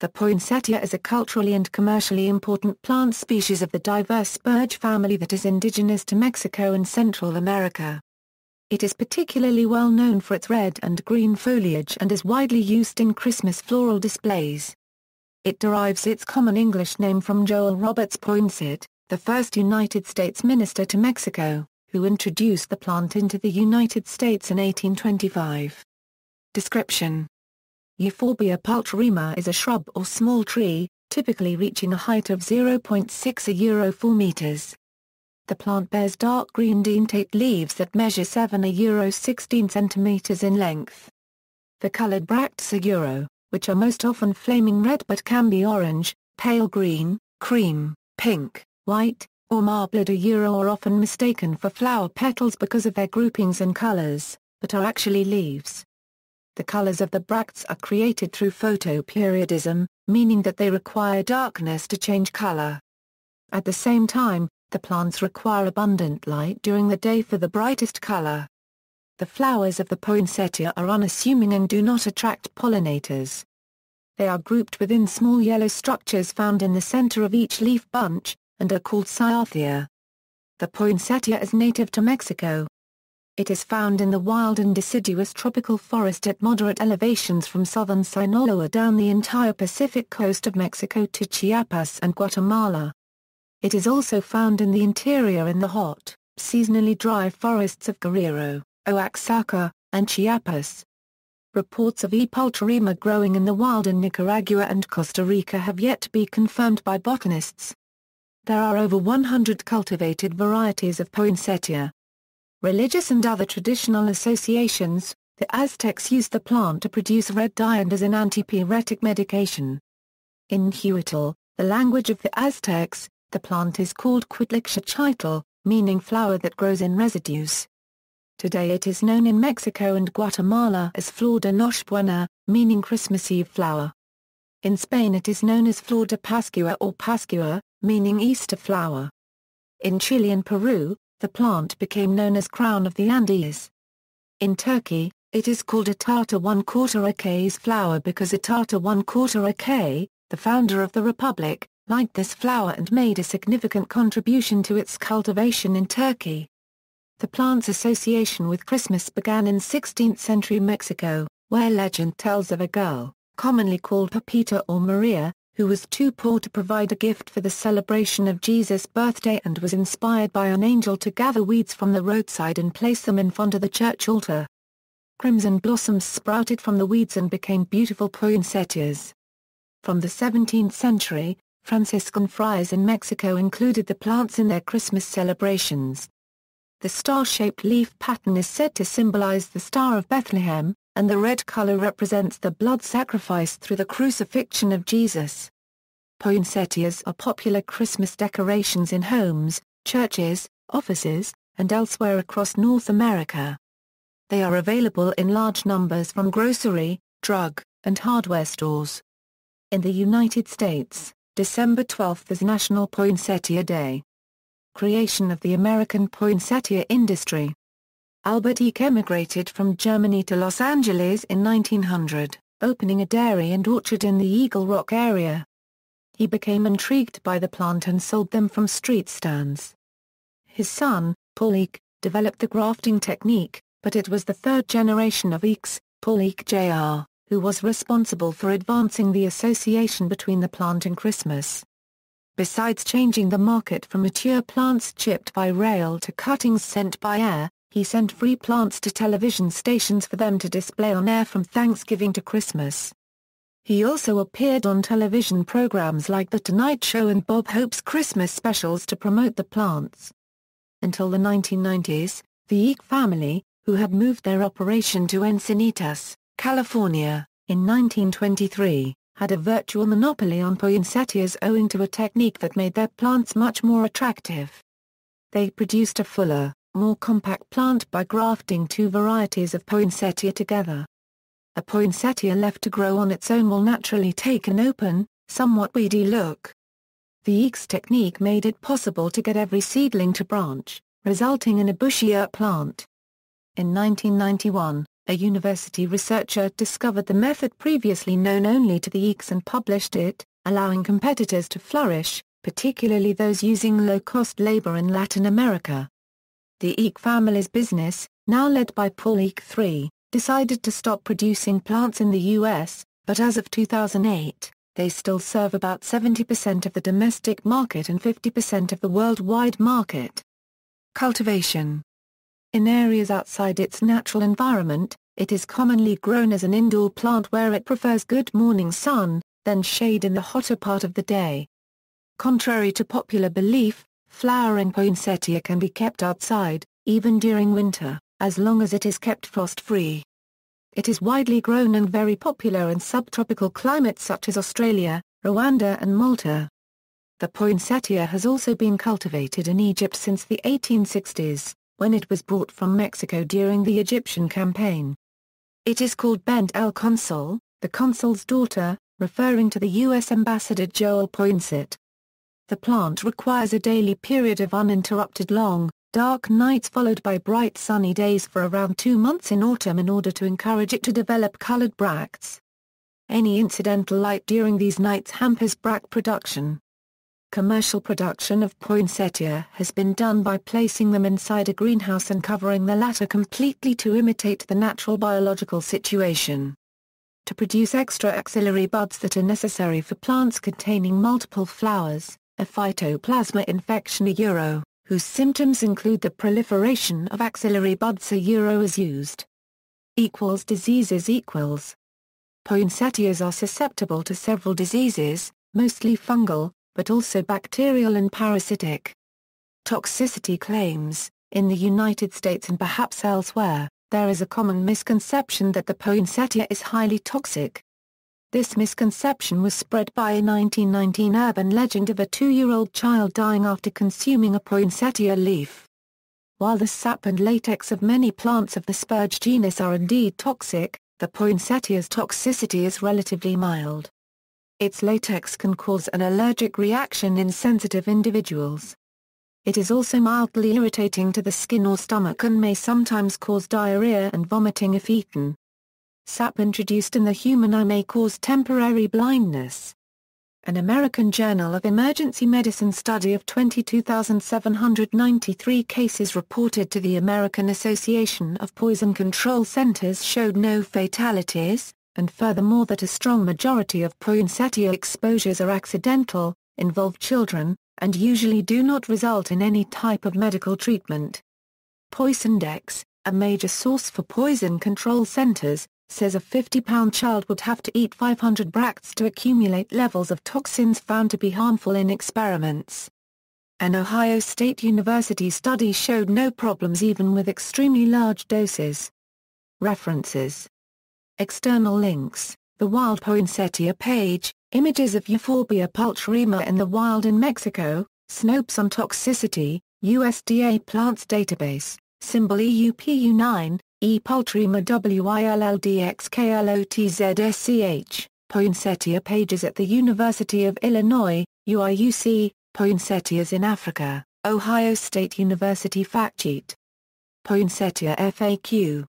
The poinsettia is a culturally and commercially important plant species of the diverse spurge family that is indigenous to Mexico and Central America. It is particularly well known for its red and green foliage and is widely used in Christmas floral displays. It derives its common English name from Joel Roberts Poinsett, the first United States minister to Mexico, who introduced the plant into the United States in 1825. Description: Euphorbia pulcherrima is a shrub or small tree, typically reaching a height of 0.6 4 meters. The plant bears dark green dentate leaves that measure 7 16 centimeters in length. The colored bracts are which are most often flaming red but can be orange, pale green, cream, pink, white, or marbled or often mistaken for flower petals because of their groupings and colors, but are actually leaves. The colors of the bracts are created through photoperiodism, meaning that they require darkness to change color. At the same time, the plants require abundant light during the day for the brightest color. The flowers of the poinsettia are unassuming and do not attract pollinators. They are grouped within small yellow structures found in the center of each leaf bunch, and are called cyathea. The poinsettia is native to Mexico. It is found in the wild and deciduous tropical forest at moderate elevations from southern Sinaloa down the entire Pacific coast of Mexico to Chiapas and Guatemala. It is also found in the interior in the hot, seasonally dry forests of Guerrero, Oaxaca, and Chiapas. Reports of E. pulcherrima growing in the wild in Nicaragua and Costa Rica have yet to be confirmed by botanists. There are over 100 cultivated varieties of poinsettia. Religious and other traditional associations, the Aztecs used the plant to produce red dye and as an antipyretic medication. In Nahuatl, the language of the Aztecs, the plant is called Quitlicxochitl, meaning flower that grows in residues. Today it is known in Mexico and Guatemala as Flor de Nochebuena, meaning Christmas Eve flower. In Spain it is known as Flor de Pascua or Pascua, meaning Easter flower. In Chile and Peru, the plant became known as Crown of the Andes. In Turkey, it is called Atata 1/4 Akay's flower because Atata 1/4 Akay, the founder of the republic, liked this flower and made a significant contribution to its cultivation in Turkey. The plant's association with Christmas began in 16th century Mexico, where legend tells of a girl, commonly called Pepita or Maria, who was too poor to provide a gift for the celebration of Jesus' birthday and was inspired by an angel to gather weeds from the roadside and place them in front of the church altar. Crimson blossoms sprouted from the weeds and became beautiful poinsettias. From the 17th century, Franciscan friars in Mexico included the plants in their Christmas celebrations. The star-shaped leaf pattern is said to symbolize the Star of Bethlehem, and the red color represents the blood sacrificed through the crucifixion of Jesus. Poinsettias are popular Christmas decorations in homes, churches, offices, and elsewhere across North America. They are available in large numbers from grocery, drug, and hardware stores. In the United States, December 12 is National Poinsettia Day. Creation of the American poinsettia industry. Albert Eck emigrated from Germany to Los Angeles in 1900, opening a dairy and orchard in the Eagle Rock area. He became intrigued by the plant and sold them from street stands. His son, Paul Eck, developed the grafting technique, but it was the third generation of Ecks, Paul Eck Jr., who was responsible for advancing the association between the plant and Christmas. Besides changing the market from mature plants shipped by rail to cuttings sent by air, he sent free plants to television stations for them to display on air from Thanksgiving to Christmas. He also appeared on television programs like The Tonight Show and Bob Hope's Christmas specials to promote the plants. Until the 1990s, the Eck family, who had moved their operation to Encinitas, California, in 1923, had a virtual monopoly on poinsettias owing to a technique that made their plants much more attractive. They produced a fuller, more compact plant by grafting two varieties of poinsettia together. A poinsettia left to grow on its own will naturally take an open, somewhat weedy look. The Eck's technique made it possible to get every seedling to branch, resulting in a bushier plant. In 1991, a university researcher discovered the method previously known only to the Eeks and published it, allowing competitors to flourish, particularly those using low-cost labor in Latin America. The Eek family's business, now led by Paul Eek III, decided to stop producing plants in the U.S., but as of 2008, they still serve about 70% of the domestic market and 50% of the worldwide market. Cultivation. In areas outside its natural environment, it is commonly grown as an indoor plant where it prefers good morning sun, then shade in the hotter part of the day. Contrary to popular belief, flowering poinsettia can be kept outside, even during winter, as long as it is kept frost-free. It is widely grown and very popular in subtropical climates such as Australia, Rwanda and Malta. The poinsettia has also been cultivated in Egypt since the 1860s, when it was brought from Mexico during the Egyptian campaign. It is called Bent el Consul, the consul's daughter, referring to the U.S. ambassador Joel Poinsett. The plant requires a daily period of uninterrupted long, dark nights followed by bright sunny days for around 2 months in autumn in order to encourage it to develop colored bracts. Any incidental light during these nights hampers bract production. Commercial production of poinsettia has been done by placing them inside a greenhouse and covering the latter completely to imitate the natural biological situation. To produce extra axillary buds that are necessary for plants containing multiple flowers, a phytoplasma infection whose symptoms include the proliferation of axillary buds is used. Diseases Poinsettias are susceptible to several diseases, mostly fungal, but also bacterial and parasitic. Toxicity claims. In the United States and perhaps elsewhere, there is a common misconception that the poinsettia is highly toxic. This misconception was spread by a 1919 urban legend of a 2-year-old child dying after consuming a poinsettia leaf. While the sap and latex of many plants of the spurge genus are indeed toxic, the poinsettia's toxicity is relatively mild. Its latex can cause an allergic reaction in sensitive individuals. It is also mildly irritating to the skin or stomach and may sometimes cause diarrhea and vomiting if eaten. Sap introduced in the human eye may cause temporary blindness. An American Journal of Emergency Medicine study of 22,793 cases reported to the American Association of Poison Control Centers showed no fatalities, and furthermore that a strong majority of poinsettia exposures are accidental, involve children, and usually do not result in any type of medical treatment. Poisondex, a major source for poison control centers, says a 50-pound child would have to eat 500 bracts to accumulate levels of toxins found to be harmful in experiments. An Ohio State University study showed no problems even with extremely large doses. References. External links: The Wild Poinsettia page, images of Euphorbia pulcherrima in the wild in Mexico, Snopes on toxicity, USDA Plants Database, symbol EUPU9, E. pulcherrima WILLDXKLOTZSCH, Poinsettia pages at the University of Illinois, UIUC, Poinsettias in Africa, Ohio State University Factsheet. Poinsettia FAQ.